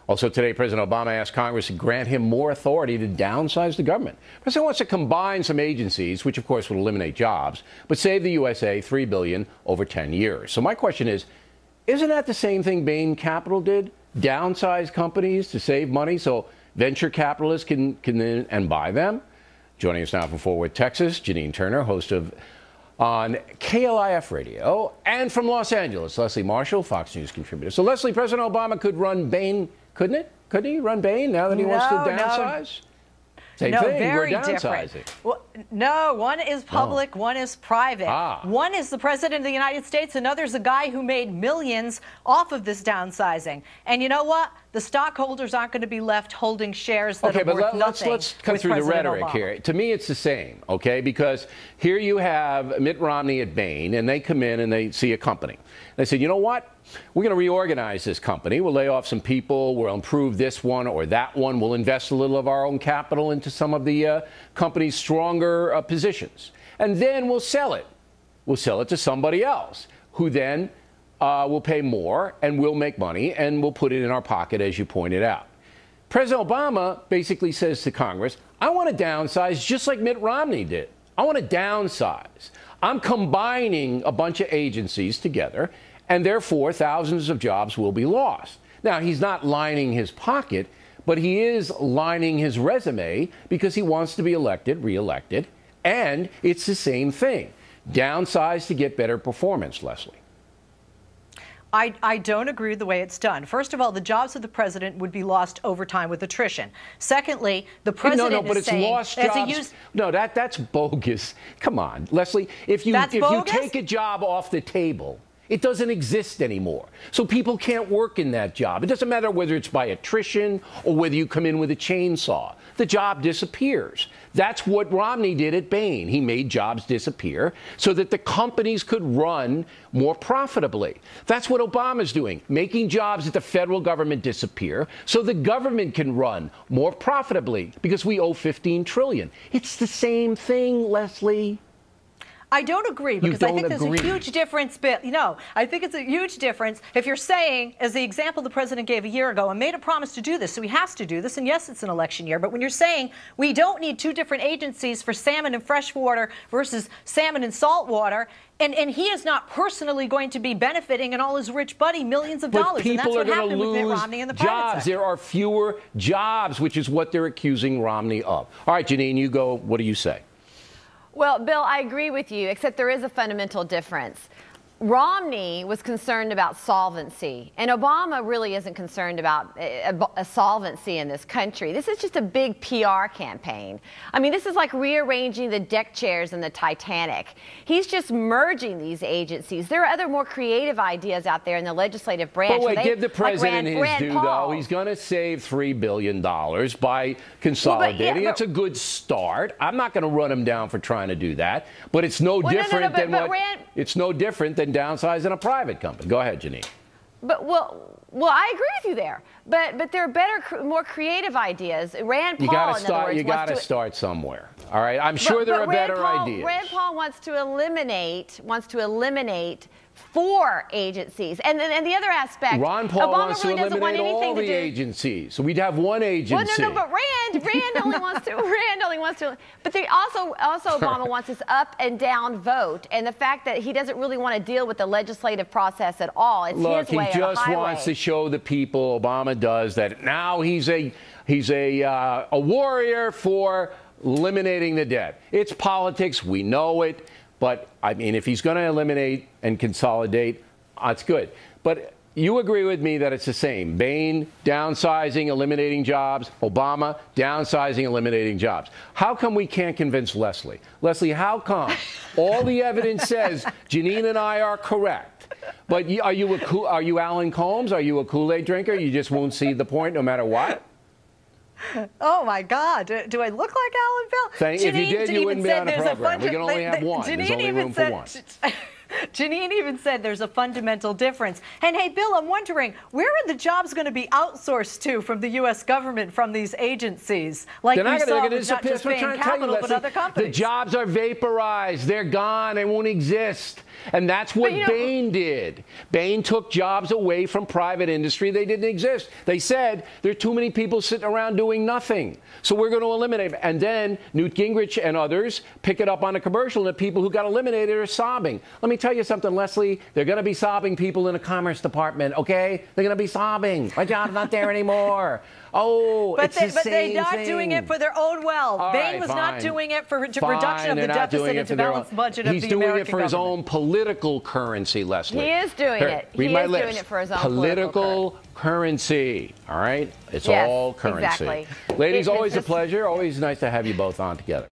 Also today, President Obama asked Congress to grant him more authority to downsize the government. The president wants to combine some agencies, which of course would eliminate jobs, but save the USA $3 billion over 10 years. So my question is, isn't that the same thing Bain Capital did? Downsize companies to save money so venture capitalists can then and buy them? Joining us now from Fort Worth, Texas, Janine Turner, host of on KLIF Radio, and from Los Angeles, Leslie Marshall, Fox News contributor. So, Leslie, President Obama could run Bain, couldn't it? Couldn't he run Bain now that he wants to downsize? Same thing, very we're downsizing. different. Well, no, one is public, one is private. One is the president of the United States, another's a guy who made millions off of this downsizing. And you know what? The stockholders aren't going to be left holding shares that are worth nothing. Let's cut through the rhetoric here. To me, it's the same, okay? Because here you have Mitt Romney at Bain, and they come in and they see a company. They said, you know what? We're going to reorganize this company. We'll lay off some people. We'll improve this one or that one. We'll invest a little of our own capital into some of the company's stronger positions. And then we'll sell it. We'll sell it to somebody else who then will pay more and we'll make money and we'll put it in our pocket, as you pointed out. President Obama basically says to Congress, I want to downsize just like Mitt Romney did. I want to downsize. I'm combining a bunch of agencies together, and therefore thousands of jobs will be lost. Now, he's not lining his pocket, but he is lining his resume because he wants to be elected, reelected, and it's the same thing. Downsize to get better performance, Leslie. I don't agree with the way it's done. First of all, the jobs of the president would be lost over time with attrition. Secondly, the president but it's lost jobs. No, that's bogus. Come on, Leslie. If you take a job off the table, it doesn't exist anymore. So people can't work in that job. It doesn't matter whether it's by attrition or whether you come in with a chainsaw. The job disappears. That's what Romney did at Bain. He made jobs disappear so that the companies could run more profitably. That's what Obama's doing, making jobs at the federal government disappear so the government can run more profitably because we owe $15 trillion. It's the same thing, Leslie. I don't agree, because I think there's a huge difference. I think it's a huge difference if you're saying, as the example the president gave a year ago, and made a promise to do this, so he has to do this, and yes, it's an election year, but when you're saying we don't need two different agencies for salmon and freshwater versus salmon and saltwater, and he is not personally going to be benefiting, and all his rich buddy millions of dollars, and that's what happened with Mitt Romney in the private sector. There are fewer jobs, which is what they're accusing Romney of. All right, Janine, you go. What do you say? Well, Bill, I agree with you, except there is a fundamental difference. Romney was concerned about solvency, and Obama really isn't concerned about a solvency in this country. This is just a big PR campaign. I mean, this is like rearranging the deck chairs in the Titanic. He's just merging these agencies. There are other more creative ideas out there in the legislative branch. But wait, give the president his due, though. He's going to save $3 billion by consolidating. It's a good start. I'm not going to run him down for trying to do that, but it's no different than it's no different than downsizing a private company. Go ahead, Janine. But well, I agree with you there. But there are better, more creative ideas. Rand Paul, you got to start somewhere. All right. I'm sure there are better ideas. Rand Paul wants to eliminate 4 agencies. And the other aspect, Ron Paul wants to eliminate all the agencies. So we'd have one agency. Well, no, but Rand only wants to. But they also Obama wants this up and down vote, and the fact that he doesn't really want to deal with the legislative process at all. It's Look, his way he just wants to show the people, Obama does, that now he's a warrior for eliminating the debt. It's politics. We know it. But, I mean, if he's going to eliminate and consolidate, that's good. But you agree with me that it's the same. Bain, downsizing, eliminating jobs. Obama, downsizing, eliminating jobs. How come we can't convince Leslie? Leslie, how come? All the evidence says Janine and I are correct. But are you Alan Colmes? Are you a Kool-Aid drinker? You just won't see the point no matter what? Oh, my God. Do I look like Alan Bell? If you did, you wouldn't be on the program. We can only have one. There's only room for one. Janine even said there's a fundamental difference. And, hey, Bill, I'm wondering, where are the jobs going to be outsourced to from the U.S. government, from these agencies? Like you saw, with not just Bain Capital, but other companies. The jobs are vaporized. They're gone. They won't exist. And that's what Bain did. Bain took jobs away from private industry. They didn't exist. They said there are too many people sitting around doing nothing. So we're going to eliminate them. And then Newt Gingrich and others pick it up on a commercial, and the people who got eliminated are sobbing. Let me tell you something, Leslie. They're going to be sobbing people in the Commerce Department, okay? They're going to be sobbing. My job's not there anymore. Oh, but it's the but same they're not thing. doing it for their own well. All Bain right, was fine. not doing it for reduction of the They're not deficit doing it and for their balanced own- budget of the American He's doing it for his government. own political currency, Leslie. He is doing it. Read He my is lips. doing it for his own political currency. All right? It's Yes, all currency. exactly. Ladies, It's always a just- pleasure. Always nice to have you both on together.